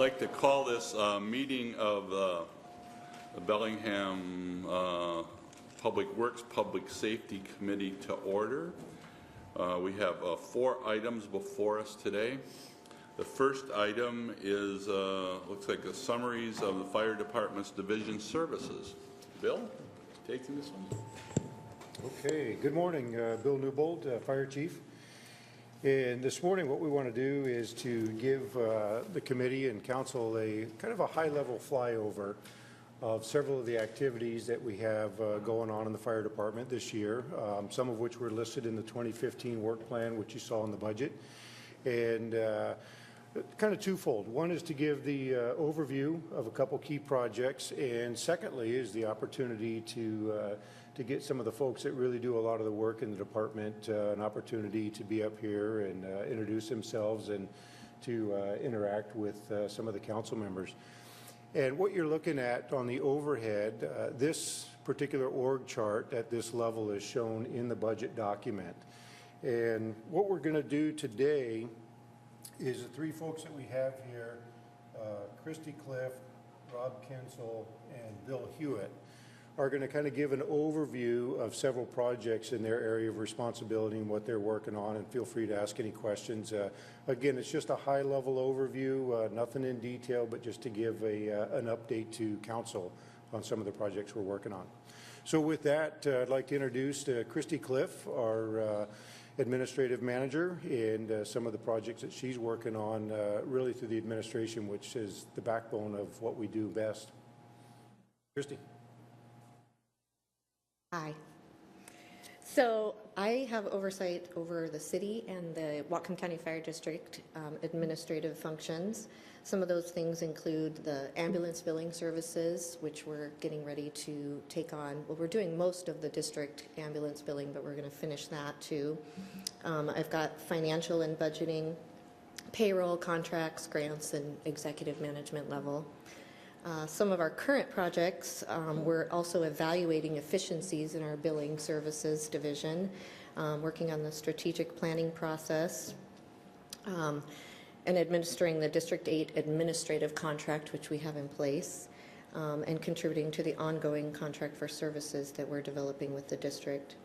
like to call this meeting of the Bellingham Public Works Public Safety Committee to order. We have 4 items before us today. The first item is looks like the summaries of the fire department's division services. Bill, taking this one. Okay, good morning, Bill Newbold, Fire Chief. And this morning what we want to do is to give the committee and council a kind of a high-level flyover of several of the activities that we have going on in the fire department this year, some of which were listed in the 2015 work plan, which you saw in the budget. And kind of twofold. One is to give the overview of a couple key projects, and secondly is the opportunity to get some of the folks that really do a lot of the work in the department an opportunity to be up here and introduce themselves and to interact with some of the council members. And what you're looking at on the overhead, this particular org chart at this level is shown in the budget document. And what we're going to do today is the 3 folks that we have here, Christy Cliff, Rob Kinsel, and Bill Hewitt, are going to kind of give an overview of several projects in their area of responsibility and what they're working on, and feel free to ask any questions. Again, it's just a high-level overview, nothing in detail, but just to give an update to council on some of the projects we're working on. So with that, I'd like to introduce Christy Cliff, our administrative manager, and some of the projects that she's working on really through the administration, which is the backbone of what we do best. Christy. Hi. So I have oversight over the city and the Whatcom County Fire District administrative functions. Some of those things include the ambulance billing services, which we're getting ready to take on. Well, we're doing most of the district ambulance billing, but we're going to finish that too. I've got financial and budgeting, payroll, contracts, grants, and executive management level. Some of our current projects, we're also evaluating efficiencies in our billing services division, working on the strategic planning process, and administering the District 8 administrative contract, which we have in place, and contributing to the ongoing contract for services that we're developing with the district.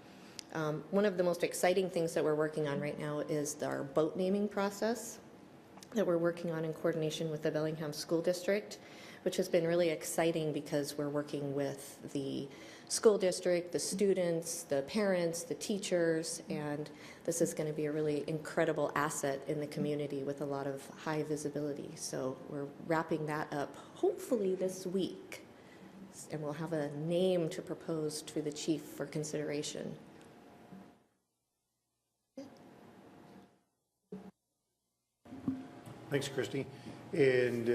One of the most exciting things that we're working on right now is our boat naming process that we're working on in coordination with the Bellingham School District, which has been really exciting because we're working with the school district, the students, the parents, the teachers, and this is going to be a really incredible asset in the community with a lot of high visibility. So we're wrapping that up hopefully this week, and we'll have a name to propose to the chief for consideration. Thanks, Christy. And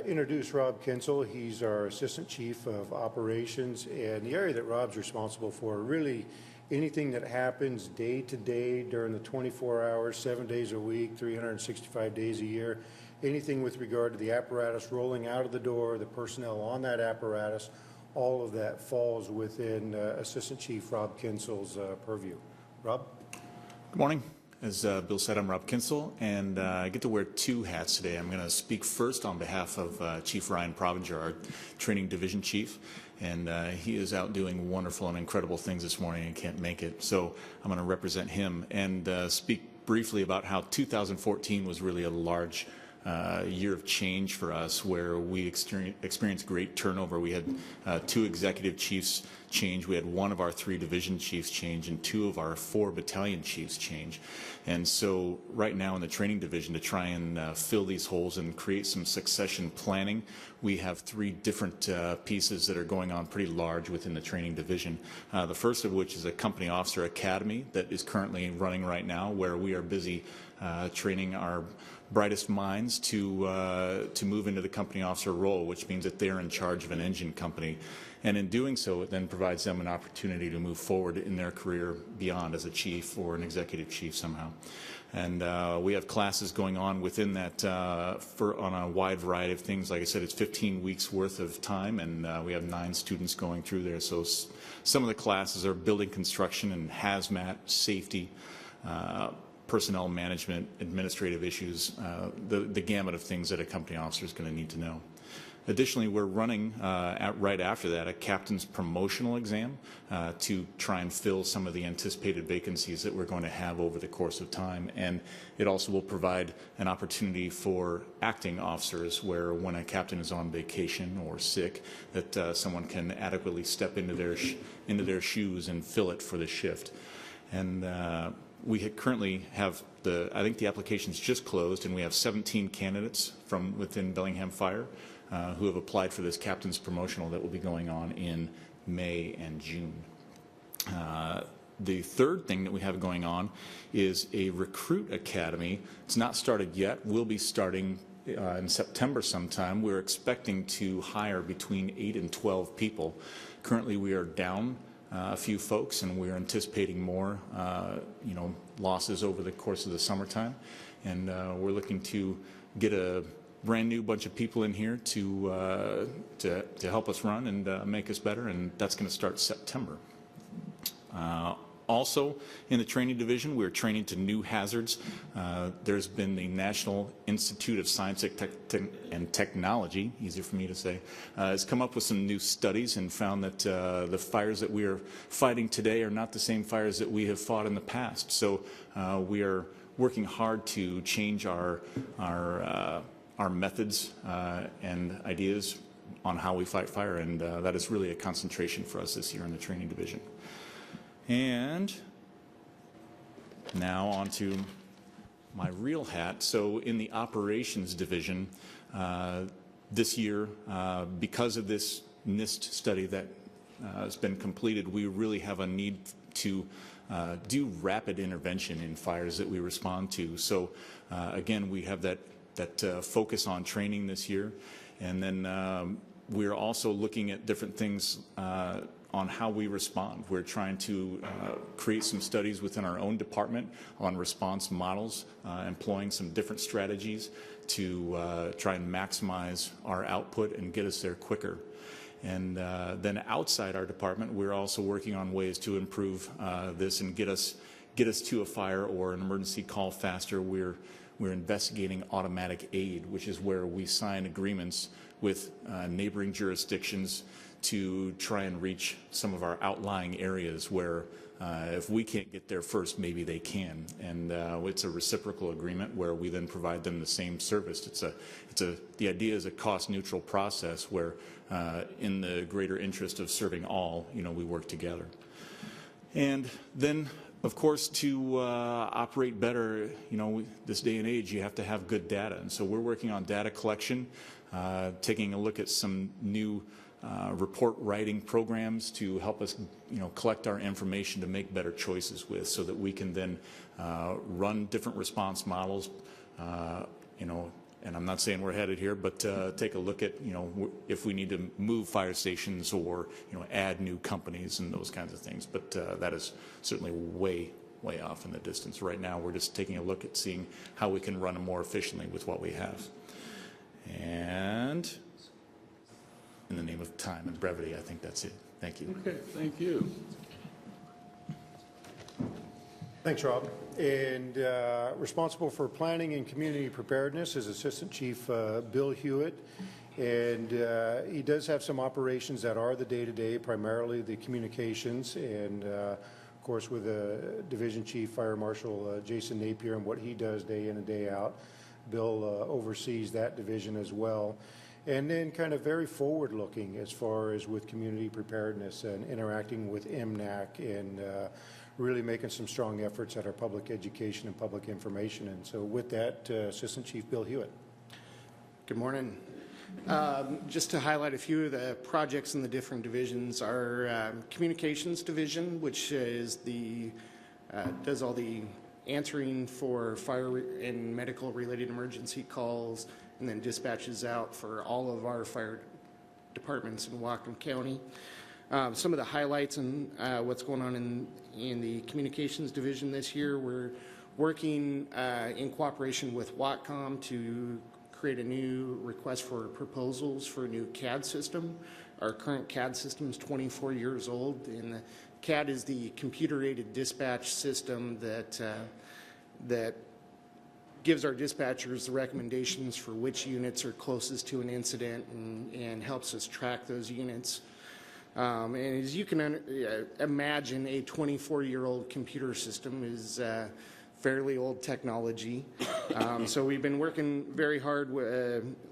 introduce Rob Kinsel. He's our Assistant Chief of Operations, and the area that Rob's responsible for, really anything that happens day to day during the 24 hours, 7 days a week, 365 days a year, anything with regard to the apparatus rolling out of the door, the personnel on that apparatus, all of that falls within Assistant Chief Rob Kinsel's purview. Rob? Good morning. As Bill said, I'm Rob Kinsel, and I get to wear 2 hats today. I'm going to speak first on behalf of Chief Ryan Provinger, our Training Division Chief, and he is out doing wonderful and incredible things this morning and can't make it. So I'm going to represent him and speak briefly about how 2014 was really a large year of change for us, where we experienced great turnover. We had 2 executive chiefs change. We had 1 of our 3 division chiefs change and 2 of our 4 battalion chiefs change. And so right now in the training division, to try and fill these holes and create some succession planning, we have 3 different pieces that are going on pretty large within the training division. The first of which is a company officer academy that is currently running right now, where we are busy training our brightest minds to move into the company officer role, which means that they're in charge of an engine company. And in doing so, it then provides them an opportunity to move forward in their career beyond as a chief or an executive chief somehow. And we have classes going on within that on a wide variety of things. Like I said, it's 15 weeks worth of time, and we have 9 students going through there. So some of the classes are building construction and hazmat, safety, personnel management, administrative issues, the gamut of things that a company officer is going to need to know. Additionally, we're running right after that a captain's promotional exam to try and fill some of the anticipated vacancies that we're going to have over the course of time. And it also will provide an opportunity for acting officers where when a captain is on vacation or sick, that someone can adequately step into their shoes and fill it for the shift. And we currently have I think the application's just closed, and we have 17 candidates from within Bellingham Fire who have applied for this captain's promotional that will be going on in May and June. The third thing that we have going on is a recruit academy. It's not started yet. We'll be starting in September sometime. We're expecting to hire between 8 and 12 people. Currently, we are down a few folks, and we're anticipating more, losses over the course of the summertime. And we're looking to get a brand new bunch of people in here to help us run and make us better, and that's going to start September. Also, in the training division, we're training to new hazards. There's been the National Institute of Science and Technology, easier for me to say, has come up with some new studies and found that the fires that we are fighting today are not the same fires that we have fought in the past. So we are working hard to change our methods and ideas on how we fight fire, and that is really a concentration for us this year in the training division. And now on to my real hat. So in the operations division, this year, because of this NIST study that has been completed, we really have a need to do rapid intervention in fires that we respond to. So again, we have that focus on training this year. And then we're also looking at different things on how we respond. We're trying to create some studies within our own department on response models, employing some different strategies to try and maximize our output and get us there quicker. And then outside our department, we're also working on ways to improve this and get us to a fire or an emergency call faster. We're investigating automatic aid, which is where we sign agreements with neighboring jurisdictions to try and reach some of our outlying areas where if we can't get there first, maybe they can. And it's a reciprocal agreement where we then provide them the same service. The idea is a cost-neutral process where in the greater interest of serving all, we work together. And then, of course, to operate better, this day and age, you have to have good data. And so we're working on data collection, taking a look at some new report writing programs to help us, collect our information to make better choices with, so that we can then run different response models, and I'm not saying we're headed here, but take a look at, if we need to move fire stations or, add new companies and those kinds of things. But that is certainly way off in the distance. Right now, we're just taking a look at seeing how we can run them more efficiently with what we have. And in the name of time and brevity, I think that's it. Thank you. Okay, thank you. Thanks, Rob. And responsible for planning and community preparedness is Assistant Chief Bill Hewitt. And he does have some operations that are the day-to-day, primarily the communications. And of course, with Division Chief Fire Marshal Jason Napier and what he does day in and day out, Bill oversees that division as well. And then kind of very forward-looking as far as with community preparedness and interacting with MNAC and really making some strong efforts at our public education and public information. And so with that, Assistant Chief Bill Hewitt. Good morning. Just to highlight a few of the projects in the different divisions, our communications division, which is does all the answering for fire and medical related emergency calls, and then dispatches out for all of our fire departments in Whatcom County. Some of the highlights and what's going on in the communications division this year, we're working in cooperation with Whatcom to create a new request for proposals for a new CAD system. Our current CAD system is 24 years old, and the CAD is the computer-aided dispatch system that that gives our dispatchers the recommendations for which units are closest to an incident and helps us track those units. And as you can imagine, a 24-year-old computer system is fairly old technology. So we've been working very hard,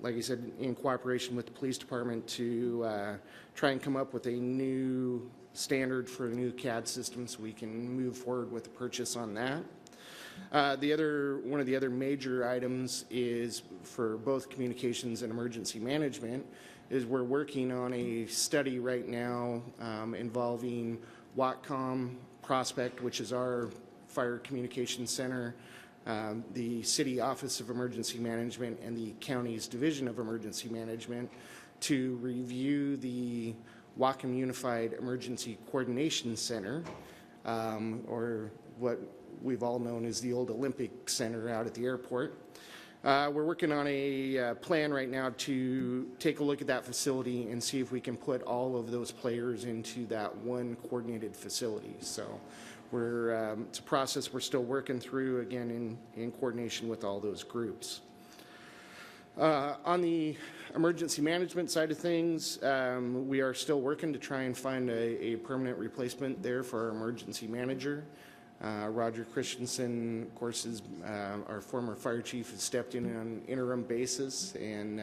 like I said, in cooperation with the police department to try and come up with a new standard for a new CAD system so we can move forward with the purchase on that. One of the other major items is for both communications and emergency management is we're working on a study right now involving Watcom Prospect, which is our fire communications center, the City Office of Emergency Management, and the county's Division of Emergency Management to review the Whatcom Unified Emergency Coordination Center, or what we've all known as the old Olympic Center out at the airport. We're working on a plan right now to take a look at that facility and see if we can put all of those players into that one coordinated facility. So it's a process we're still working through, again, in coordination with all those groups. On the emergency management side of things, we are still working to try and find a permanent replacement there for our emergency manager. Roger Christensen, of course, is our former fire chief, has stepped in on an interim basis, and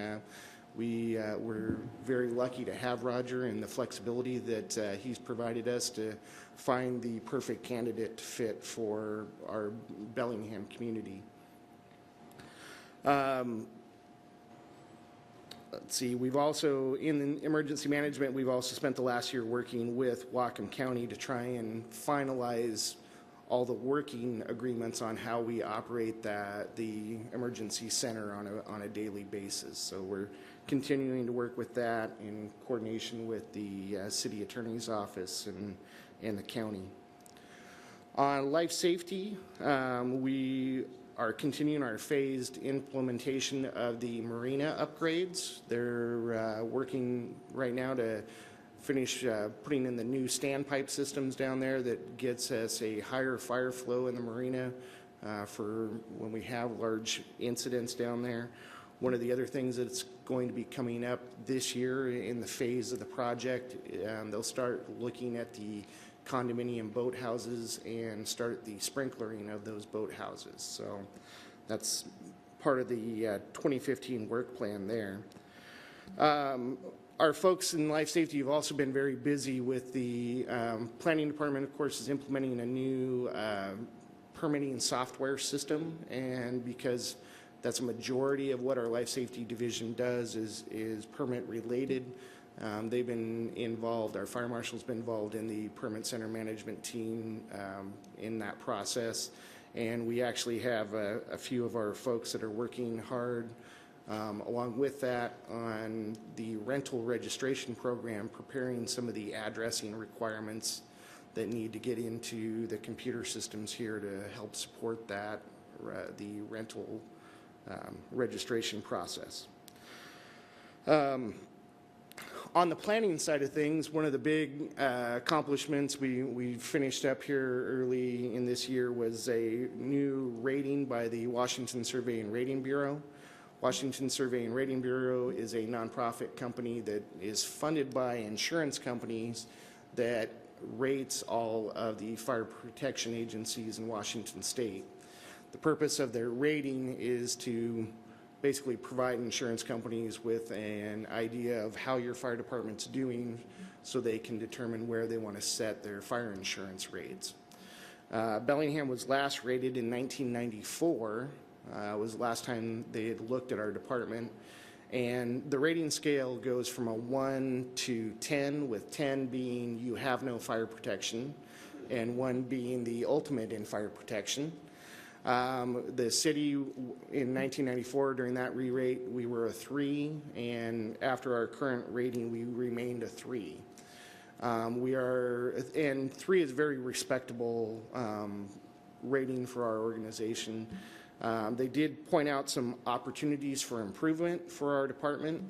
we're very lucky to have Roger and the flexibility that he's provided us to find the perfect candidate fit for our Bellingham community. Let's see, we've also, in emergency management, we've also spent the last year working with Whatcom County to try and finalize all the working agreements on how we operate the emergency center on a daily basis. So we're continuing to work with that in coordination with the city attorney's office and the county. On life safety, we are continuing our phased implementation of the marina upgrades. They're working right now to finish putting in the new standpipe systems down there that gets us a higher fire flow in the marina for when we have large incidents down there. One of the other things that's going to be coming up this year in the phase of the project, they'll start looking at the condominium boathouses and start the sprinklering of those boathouses. So that's part of the 2015 work plan there. Our folks in life safety have also been very busy with the planning department, of course, is implementing a new permitting software system, and because that's a majority of what our life safety division does is permit related. They've been involved, our fire marshal's been involved in the permit center management team in that process, and we actually have a few of our folks that are working hard along with that on the rental registration program, preparing some of the addressing requirements that need to get into the computer systems here to help support that, the rental registration process. On the planning side of things, one of the big accomplishments we finished up here early in this year was a new rating by the Washington Survey and Rating Bureau. Washington Survey and Rating Bureau is a nonprofit company that is funded by insurance companies that rates all of the fire protection agencies in Washington state. The purpose of their rating is to basically provide insurance companies with an idea of how your fire department's doing so they can determine where they want to set their fire insurance rates. Bellingham was last rated in 1994. Was the last time they had looked at our department. And the rating scale goes from a 1 to 10, with 10 being you have no fire protection and 1 being the ultimate in fire protection. The city in 1994, during that re-rate, we were a 3, and after our current rating, we remained a 3. And 3 is very respectable rating for our organization. They did point out some opportunities for improvement for our department.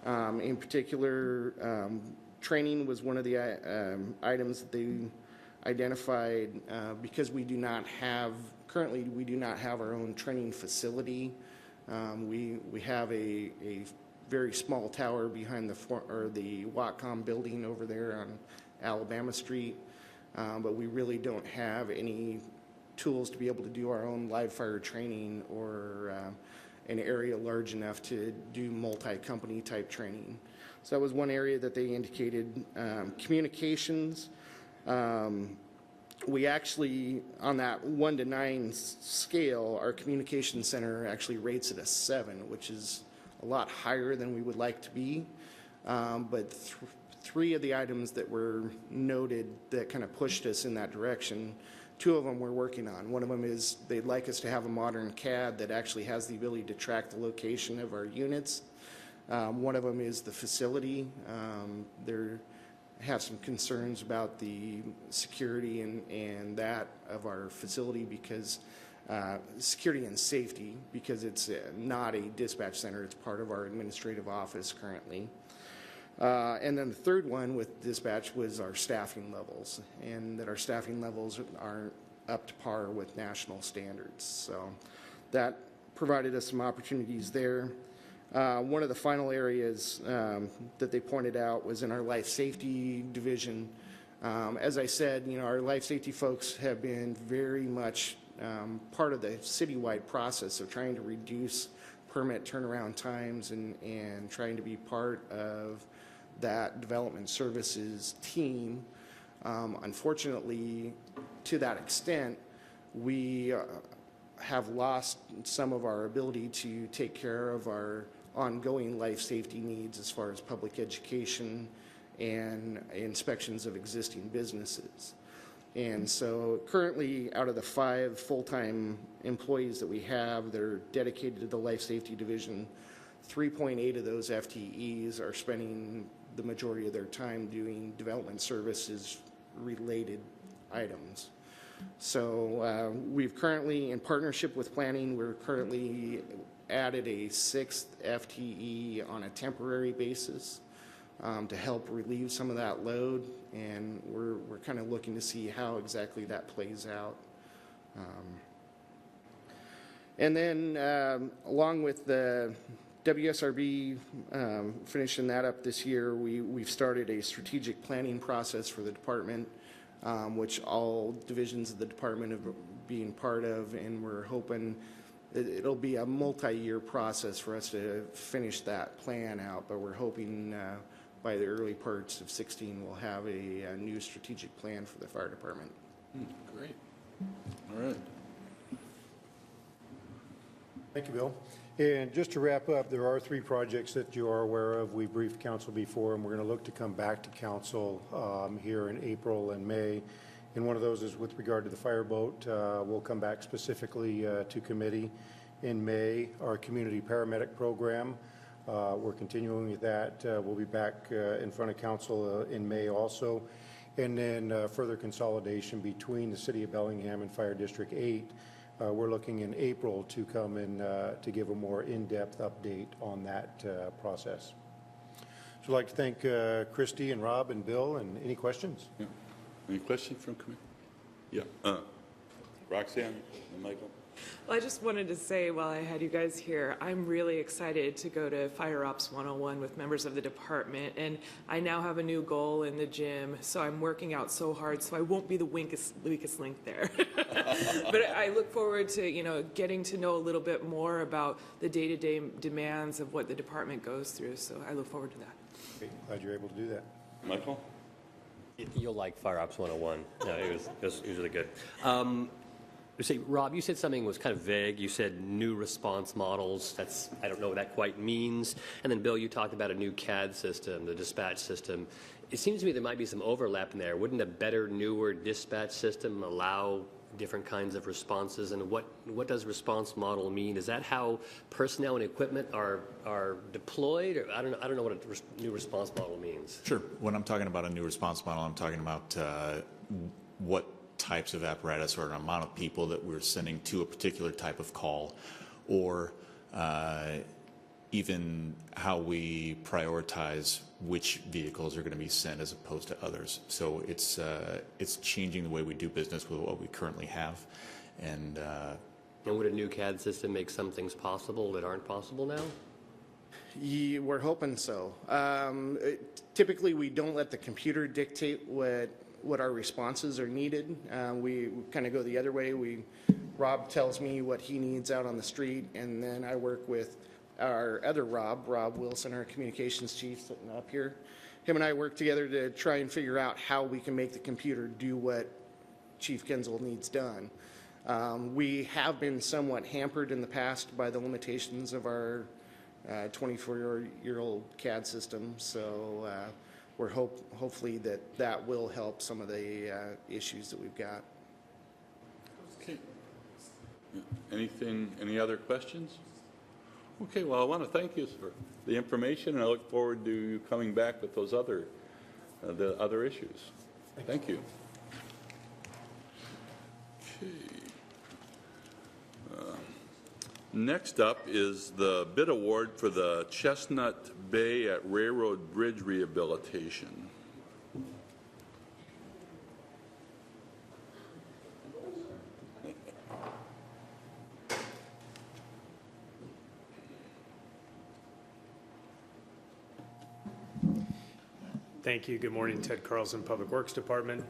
In particular, training was one of the items that they identified because we do not have currently, we do not have our own training facility. We have a very small tower behind the Watcom building over there on Alabama Street, but we really don't have any tools to be able to do our own live fire training or an area large enough to do multi-company type training. So that was one area that they indicated. Communications, we actually, on that 1 to 9 scale, our communication center actually rates at a 7, which is a lot higher than we would like to be. But three of the items that were noted that kind of pushed us in that direction, 2 of them we're working on. One of them is they'd like us to have a modern CAD that actually has the ability to track the location of our units. One of them is the facility. There have some concerns about the security and that of our facility because security and safety, because it's not a dispatch center. It's part of our administrative office currently. And then the third one with dispatch was our staffing levels, and that our staffing levels aren't up to par with national standards. So that provided us some opportunities there. One of the final areas that they pointed out was in our life safety division. As I said, our life safety folks have been very much part of the citywide process of trying to reduce permit turnaround times and trying to be part of that development services team. Unfortunately, to that extent, we have lost some of our ability to take care of our ongoing life safety needs as far as public education and inspections of existing businesses. And so currently, out of the 5 full-time employees that we have that are dedicated to the life safety division, 3.8 of those FTEs are spending the majority of their time doing development services related items. So we've currently, in partnership with planning, we're currently added a 6th FTE on a temporary basis to help relieve some of that load, and we're kind of looking to see how exactly that plays out. And then along with the WSRB finishing that up this year, we've started a strategic planning process for the department, which all divisions of the department have been part of, and we're hoping it'll be a multi-year process for us to finish that plan out, but we're hoping by the early parts of 16 we'll have a new strategic plan for the fire department. Great. All right. Thank you, Bill. And just to wrap up, there are 3 projects that you are aware of. We briefed council before, and we're going to look to come back to council here in April and May. And one of those is with regard to the fireboat. We'll come back specifically to committee in May. Our community paramedic program, we're continuing with that. We'll be back in front of council in May also. And then further consolidation between the City of Bellingham and Fire District 8. We're looking in April to come in to give a more in-depth update on that process. So I'd like to thank Christy and Rob and Bill. And any questions? Yeah. Any questions from committee? Yeah. Roxanne and Michael? Well, I just wanted to say while I had you guys here, I'm really excited to go to Fire Ops 101 with members of the department, and I now have a new goal in the gym, so I'm working out so hard, so I won't be the weakest link there. But I look forward to, getting to know a little bit more about the day-to-day demands of what the department goes through, so I look forward to that. Okay, glad you're able to do that. Michael? You'll like Fire Ops 101. No, it was really good. Rob, you said something was kind of vague. You said new response models. I don't know what that quite means. And then, Bill, you talked about a new CAD system, the dispatch system. It seems to me there might be some overlap in there. Wouldn't a better, newer dispatch system allow different kinds of responses? And what does response model mean? Is that how personnel and equipment are deployed? Or I don't know what a new response model means. Sure. When I'm talking about a new response model, I'm talking about what types of apparatus or an amount of people that we're sending to a particular type of call, or even how we prioritize which vehicles are going to be sent as opposed to others. So it's changing the way we do business with what we currently have. And And would a new CAD system make some things possible that aren't possible now? We're hoping so. Typically, we don't let the computer dictate what our responses are needed. We kind of go the other way. Rob tells me what he needs out on the street, and then I work with our other Rob Wilson, our communications chief sitting up here. Him and I work together to try and figure out how we can make the computer do what Chief Kinzel needs done. We have been somewhat hampered in the past by the limitations of our 24-year-old CAD system, so we're hopefully that will help some of the issues that we've got. Okay. Any other questions? Okay, well, I want to thank you for the information, and I look forward to you coming back with those the other issues. Thank you. Okay. Next up is the bid award for the Chestnut Bay at Railroad Bridge rehabilitation. Thank you. Good morning, Ted Carlson, Public Works Department.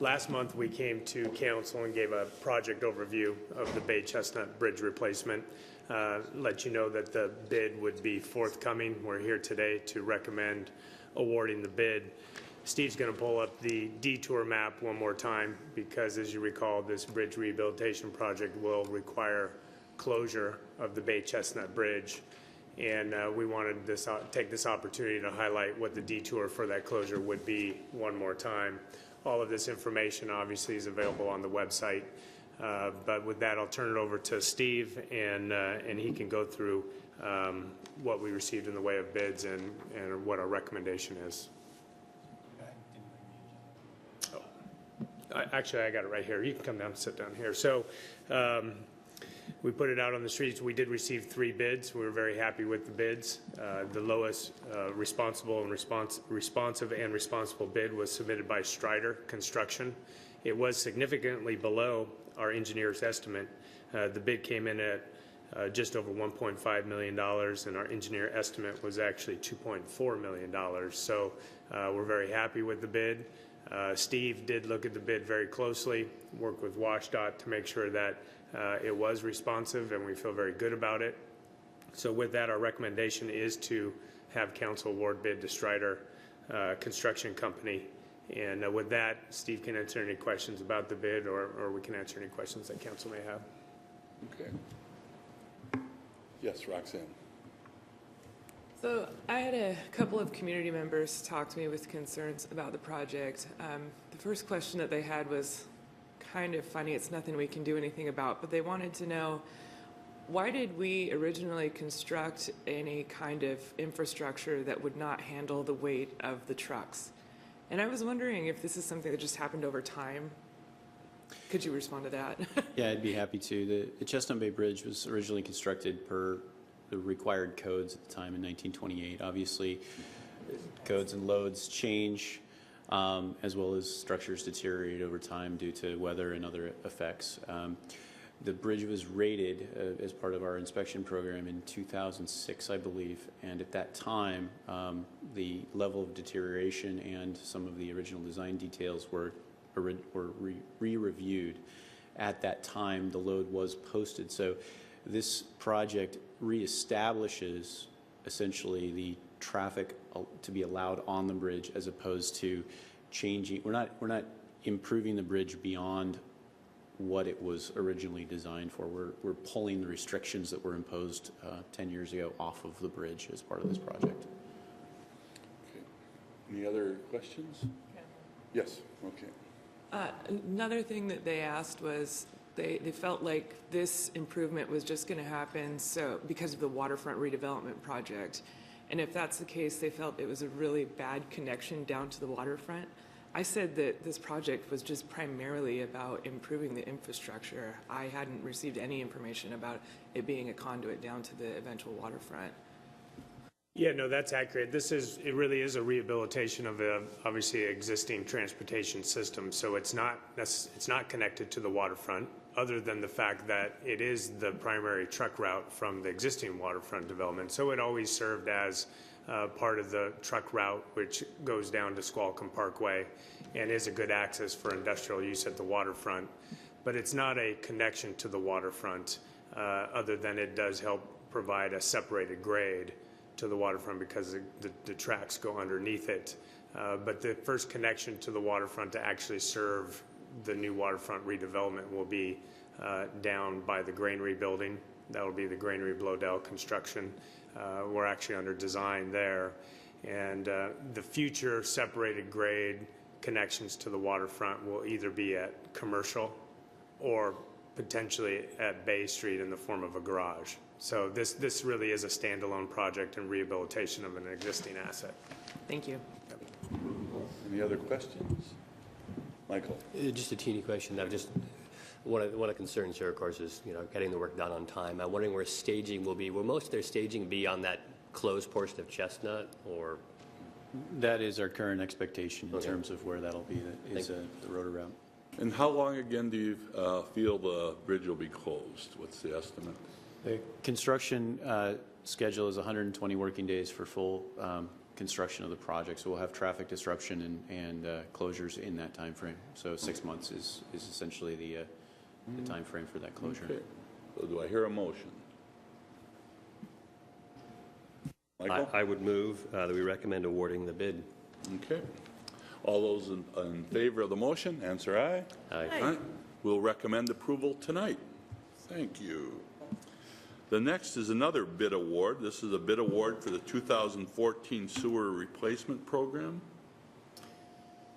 Last month, we came to council and gave a project overview of the Bay Chestnut Bridge replacement. Let you know that the bid would be forthcoming. We're here today to recommend awarding the bid. Steve's going to pull up the detour map one more time because, as you recall, this bridge rehabilitation project will require closure of the Bay Chestnut Bridge. And we wanted to take this opportunity to highlight what the detour for that closure would be one more time. All of this information obviously is available on the website. But with that, I'll turn it over to Steve, and he can go through what we received in the way of bids and what our recommendation is. Actually, I got it right here. You can come down and sit down here. So we put it out on the streets. We did receive 3 bids. We were very happy with the bids. The lowest responsive and responsible bid was submitted by Strider Construction. It was significantly below our engineer's estimate. The bid came in at just over $1.5 million, and our engineer estimate was actually $2.4 million. So we're very happy with the bid. Steve did look at the bid very closely, worked with WashDOT to make sure that it was responsive, and we feel very good about it. So with that, our recommendation is to have council award bid to Strider Construction Company. And with that, Steve can answer any questions about the bid, or we can answer any questions that council may have. Okay. Yes, Roxanne. So I had a couple of community members talk to me with concerns about the project. The first question that they had was kind of funny. It's nothing we can do anything about, but they wanted to know, why did we originally construct any kind of infrastructure that would not handle the weight of the trucks? And I was wondering if this is something that just happened over time. Could you respond to that? Yeah, I'd be happy to. The Chestnut Bay Bridge was originally constructed per the required codes at the time in 1928. Obviously, codes and loads change, as well as structures deteriorate over time due to weather and other effects. The bridge was rated as part of our inspection program in 2006, I believe, and at that time, the level of deterioration and some of the original design details were re-reviewed. At that time, the load was posted. So this project reestablishes essentially the traffic to be allowed on the bridge, as opposed to changing. We're not improving the bridge beyond what it was originally designed for. We're pulling the restrictions that were imposed 10 years ago off of the bridge as part of this project. Okay. Any other questions? Yes. Okay. Another thing that they asked was they felt like this improvement was just going to happen because of the waterfront redevelopment project. And if that's the case, they felt it was a really bad connection down to the waterfront. I said that this project was just primarily about improving the infrastructure. I hadn't received any information about it being a conduit down to the eventual waterfront. Yeah, no, that's accurate. It really is a rehabilitation of obviously existing transportation system. So it's not connected to the waterfront. other than the fact that it is the primary truck route from the existing waterfront development. So it always served as part of the truck route, which goes down to Squalcom Parkway and is a good access for industrial use at the waterfront. But it's not a connection to the waterfront, other than it does help provide a separated grade to the waterfront because the tracks go underneath it. But the first connection to the waterfront to actually serve the new waterfront redevelopment will be down by the granary building. That will be the granary Blodell construction. We're actually under design there. And the future separated grade connections to the waterfront will either be at commercial or potentially at Bay Street in the form of a garage. So this really is a standalone project and rehabilitation of an existing asset. Thank you. Any other questions? Michael? Just a teeny question. One of the concerns here, of course, is getting the work done on time. I'm wondering where staging will be. Will most of their staging be on that closed portion of Chestnut, or? That is our current expectation in Okay. terms of where that'll be, that is the rotor route. And how long again do you feel the bridge will be closed? What's the estimate? The construction schedule is 120 working days for full construction of the project. So we'll have traffic disruption and closures in that time frame. So 6 months is essentially the time frame for that closure. Okay. So do I hear a motion? Michael? I would move that we recommend awarding the bid. Okay. All those in favor of the motion, answer aye. Aye. Aye. We'll recommend approval tonight. Thank you. The next is another bid award. This is a bid award for the 2014 sewer replacement program.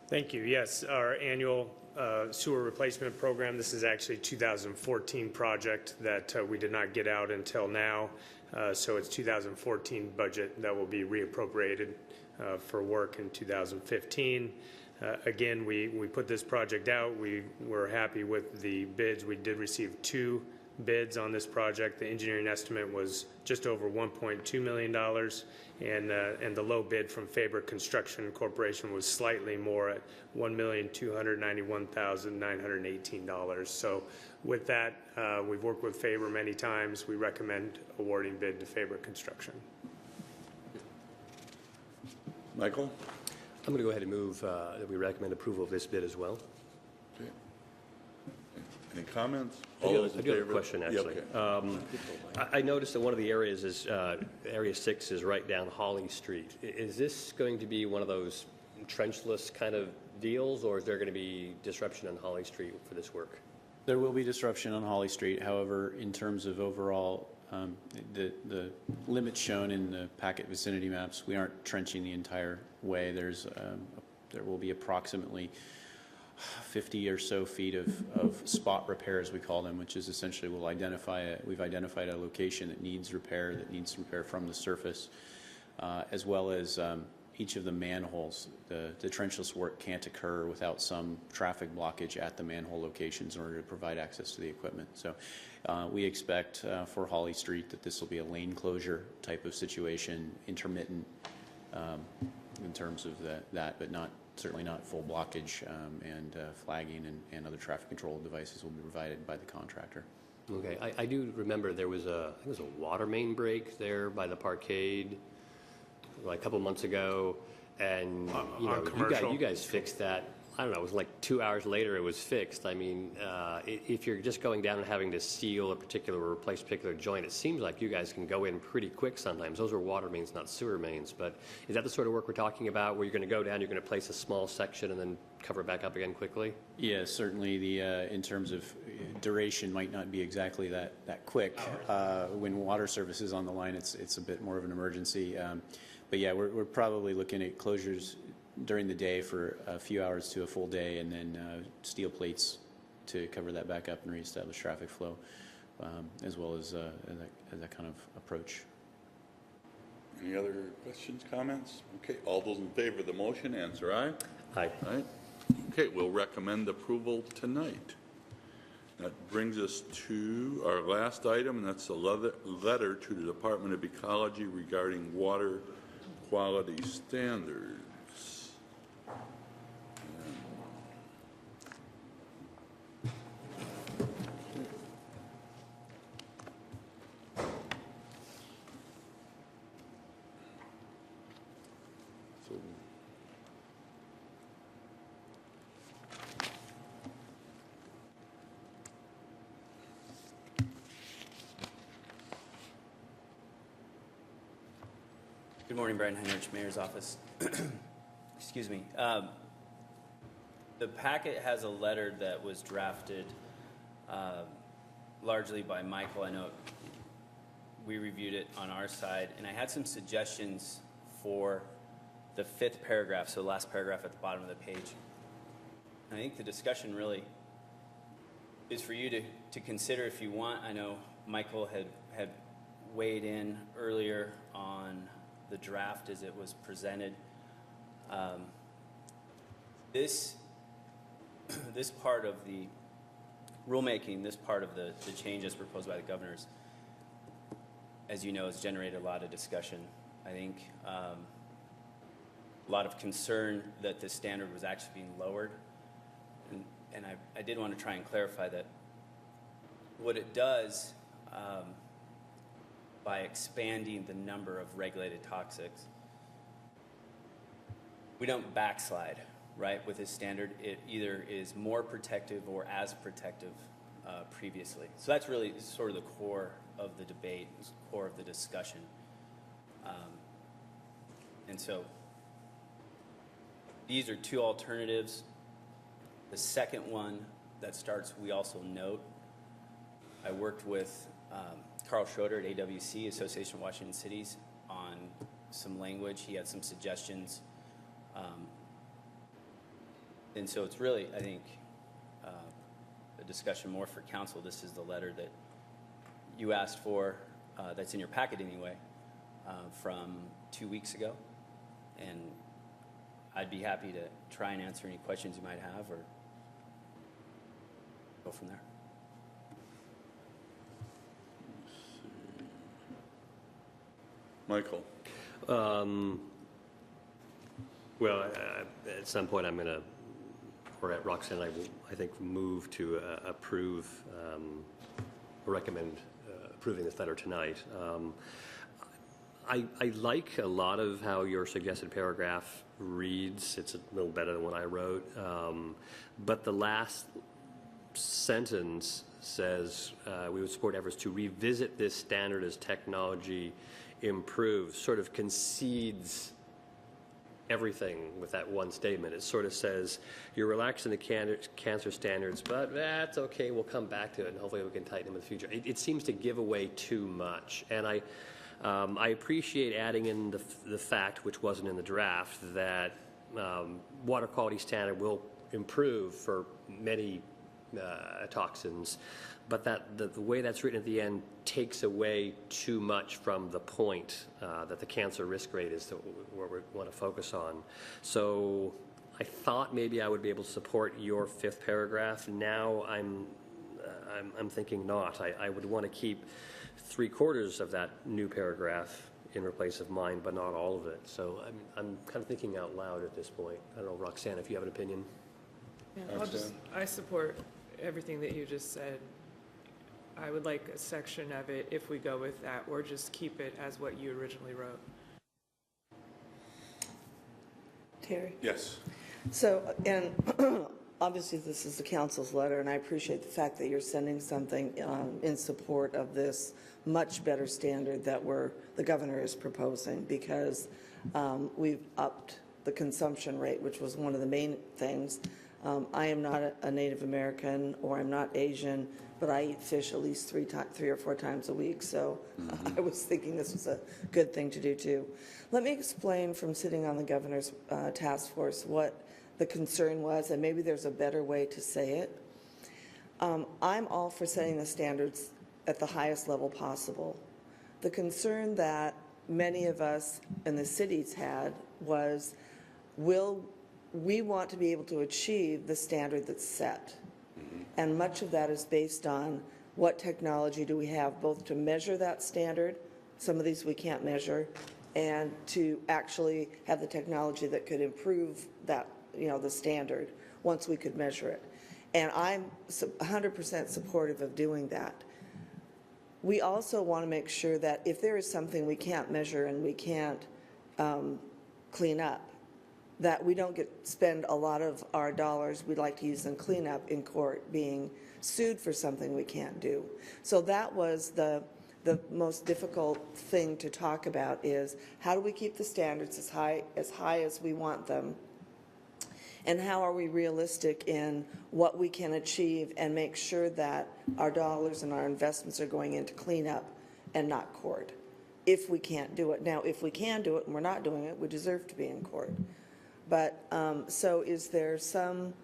Thank you. Yes, our annual sewer replacement program. This is actually a 2014 project that we did not get out until now. So it's 2014 budget that will be reappropriated for work in 2015. Again, we put this project out. We were happy with the bids. We did receive 2 bids on this project. The engineering estimate was just over $1.2 million, and the low bid from Faber Construction Corporation was slightly more at $1,291,918. So with that, we've worked with Faber many times. We recommend awarding bid to Faber Construction. Michael? I'm going to go ahead and move that we recommend approval of this bid as well. Okay. Any comments? I All do those in have a favor? question, Yeah, actually. okay. I noticed that one of the areas is, Area 6 is right down Holly Street. Is this going to be one of those trenchless kind of deals, or is there going to be disruption on Holly Street for this work? There will be disruption on Holly Street. However, in terms of overall, the limits shown in the packet vicinity maps, we aren't trenching the entire way. There will be approximately 50 or so feet of spot repairs, we call them, which is essentially we've identified a location that needs repair from the surface, as well as each of the manholes. The trenchless work can't occur without some traffic blockage at the manhole locations in order to provide access to the equipment. So we expect for Holly Street that this will be a lane closure type of situation, intermittent in terms of that, but certainly not full blockage, and flagging and other traffic control devices will be provided by the contractor. Okay, I do remember there was a water main break there by the Parkade like a couple months ago, and you guys fixed that. I don't know, it was like 2 hours later it was fixed. I mean, if you're just going down and having to seal a particular or replace a particular joint, it seems like you guys can go in pretty quick sometimes. Those are water mains, not sewer mains. But is that the sort of work we're talking about, where you're going to go down, you're going to place a small section and then cover it back up again quickly? Yeah, certainly in terms of duration might not be exactly that quick. When water service is on the line, it's a bit more of an emergency. But yeah, we're probably looking at closures during the day for a few hours to a full day, and then steel plates to cover that back up and reestablish traffic flow, as well as that kind of approach. Any other questions, comments? Okay, all those in favor of the motion, answer aye. Aye. Aye. Okay, we'll recommend approval tonight. That brings us to our last item, and that's a letter to the Department of Ecology regarding water quality standards. Good morning, Brian Heinrich, Mayor's Office. Excuse me. The packet has a letter that was drafted largely by Michael. I know we reviewed it on our side, and I had some suggestions for the 5th paragraph, so the last paragraph at the bottom of the page. I think the discussion really is for you to consider if you want. I know Michael had weighed in earlier on the draft as it was presented. This part of the rulemaking, this part of the changes proposed by the governors, as you know, has generated a lot of discussion. I think a lot of concern that the standard was actually being lowered. And I did want to try and clarify that what it does by expanding the number of regulated toxics, we don't backslide, right, with this standard. It either is more protective or as protective previously. So that's really sort of the core of the debate, core of the discussion. And so these are two alternatives. The second one that starts, we also note, I worked with Carl Schroeder at AWC, Association of Washington Cities, on some language. He had some suggestions. And so it's really, I think, a discussion more for council. This is the letter that you asked for, that's in your packet anyway, from 2 weeks ago. And I'd be happy to try and answer any questions you might have or go from there. Michael. Well, at some point I'm going to, or at Roxanne, I think, move to approve, or recommend approving this letter tonight. I like a lot of how your suggested paragraph reads. It's a little better than what I wrote. But the last sentence says we would support efforts to revisit this standard as technology improves, sort of concedes everything with that one statement. It sort of says you're relaxing the cancer standards, but that's okay, we'll come back to it and hopefully we can tighten them in the future. It seems to give away too much, and I appreciate adding in the fact, which wasn't in the draft, that water quality standard will improve for many toxins, but that the way that's written at the end takes away too much from the point that the cancer risk rate is where we want to focus on. So I thought maybe I would be able to support your 5th paragraph. Now I'm thinking not. I would want to keep 3/4 of that new paragraph in place of mine, but not all of it. So I'm kind of thinking out loud at this point. I don't know, Roxanne, if you have an opinion. Yeah, I support everything that you just said. I would like a section of it, if we go with that, or just keep it as what you originally wrote. Terry? Yes. So, and obviously this is the council's letter, and I appreciate the fact that you're sending something in support of this much better standard that the governor is proposing, because we've upped the consumption rate, which was one of the main things. I am not a Native American, or I'm not Asian, but I eat fish at least 3 or 4 times a week, so I was thinking this was a good thing to do too. Let me explain, from sitting on the governor's task force, what the concern was, and maybe there's a better way to say it. I'm all for setting the standards at the highest level possible. The concern that many of us in the cities had was, we want to be able to achieve the standard that's set. And much of that is based on what technology do we have, both to measure that standard, some of these we can't measure, and to actually have the technology that could improve that, the standard once we could measure it. And I'm 100% supportive of doing that. We also want to make sure that if there is something we can't measure and we can't clean up, that we don't spend a lot of our dollars we'd like to use in cleanup in court being sued for something we can't do. So that was the the most difficult thing to talk about is how do we keep the standards as high as we want them? And how are we realistic in what we can achieve and make sure that our dollars and our investments are going into cleanup and not court, if we can't do it. Now, if we can do it and we're not doing it, we deserve to be in court. But, so is there some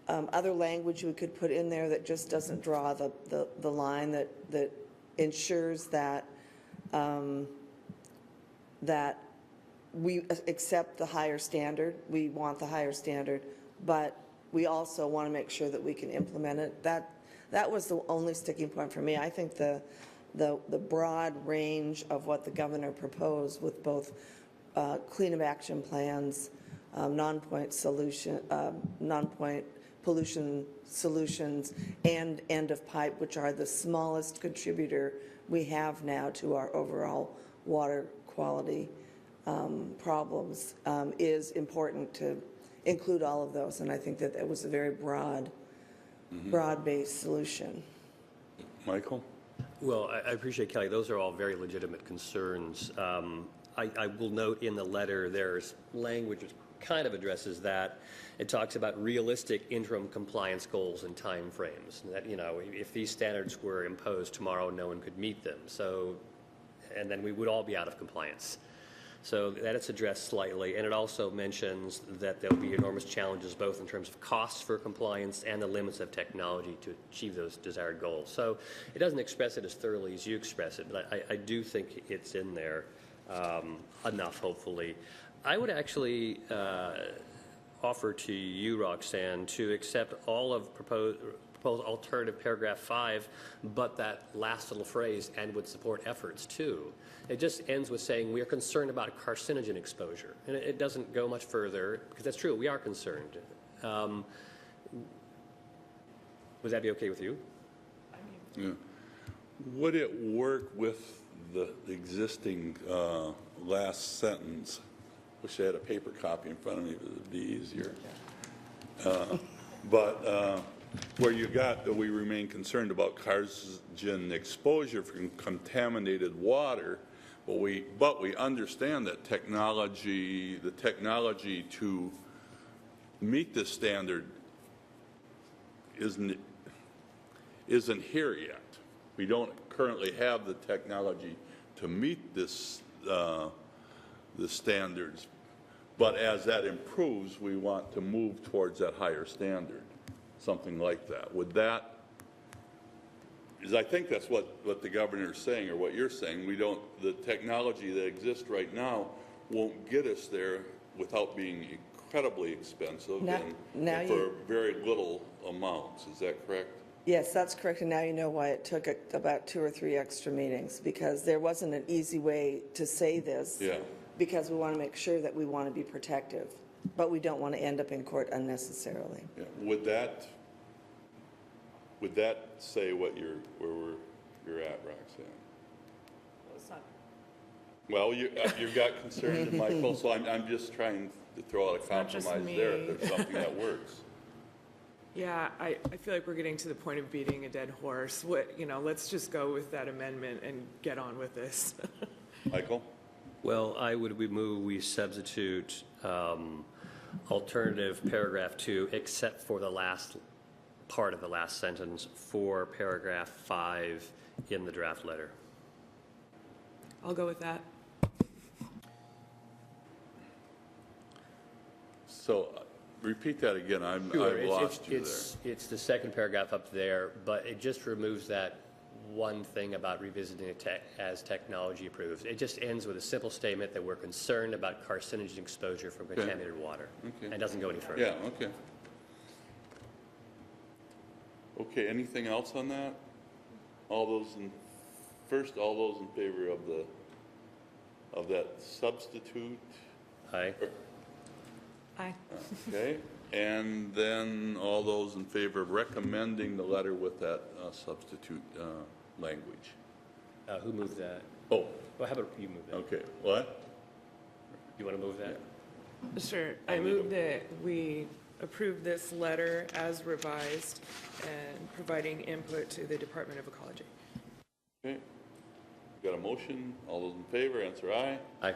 other language we could put in there that just doesn't draw the line that ensures that, that we accept the higher standard, we want the higher standard, but we also want to make sure that we can implement it? That was the only sticking point for me. I think the broad range of what the governor proposed with both cleanup action plans, non-point pollution solutions, and end of pipe, which are the smallest contributor we have now to our overall water quality problems, is important to include all of those. And I think that it was a very broad-based solution. Michael? Well, I appreciate, Kelly. Those are all very legitimate concerns. I will note in the letter there's language which kind of addresses that. It talks about realistic interim compliance goals and time frames. That, you know, if these standards were imposed tomorrow, no one could meet them. So, and then we would all be out of compliance. So that it's addressed slightly, and it also mentions that there will be enormous challenges both in terms of costs for compliance and the limits of technology to achieve those desired goals. So it doesn't express it as thoroughly as you express it, but I do think it's in there enough, hopefully. I would actually offer to you, Roxanne, to accept all of proposed alternative paragraph 5, but that last little phrase, and would support efforts too. It just ends with saying we are concerned about carcinogen exposure. And it doesn't go much further, because that's true, we are concerned. Would that be okay with you? Yeah. Would it work with the existing last sentence? Wish I had a paper copy in front of me, but it would be easier. Where you got that we remain concerned about carcinogen exposure from contaminated water, but we understand that the technology to meet this standard isn't here yet. We don't currently have the technology to meet this the standards, but as that improves, we want to move towards that higher standard, something like that. Would that? Because I think that's what the governor is saying, or what you're saying. The technology that exists right now won't get us there without being incredibly expensive and for very little amounts. Is that correct? Yes, that's correct. And now you know why it took about 2 or 3 extra meetings, because there wasn't an easy way to say this. Yeah. Because we want to make sure that we want to be protective, but we don't want to end up in court unnecessarily. Yeah. Would that say where you're at, Roxanne? Well, it's not. Well, you've got concerns, Michael, so I'm just trying to throw out a not just compromise there if there's something that works. Yeah, I feel like we're getting to the point of beating a dead horse. Let's just go with that amendment and get on with this. Michael? Well, we substitute alternative paragraph 2, except for the last part of the last sentence, for paragraph 5 in the draft letter. I'll go with that. So repeat that again. I've lost you there. It's the second paragraph up there, but it just removes that one thing about revisiting it as technology improves. It just ends with a simple statement that we're concerned about carcinogen exposure from contaminated water. Okay. And doesn't go any further. Yeah, okay. Okay, anything else on that? All those in favor of that substitute? Aye. Aye. Okay, and then all those in favor of recommending the letter with that substitute language? Who moved that? Oh, Well, how about you move that? okay, what? You want to move that? Sure. I move that we approve this letter as revised and providing input to the Department of Ecology. Okay, got a motion. All those in favor, answer aye. Aye.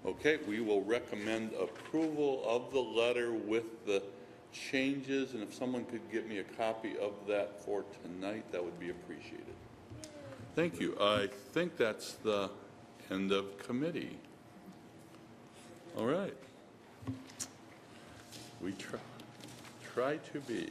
Okay, we will recommend approval of the letter with the changes, and if someone could get me a copy of that for tonight, that would be appreciated. Thank you. I think that's the end of committee. All right. We try to be.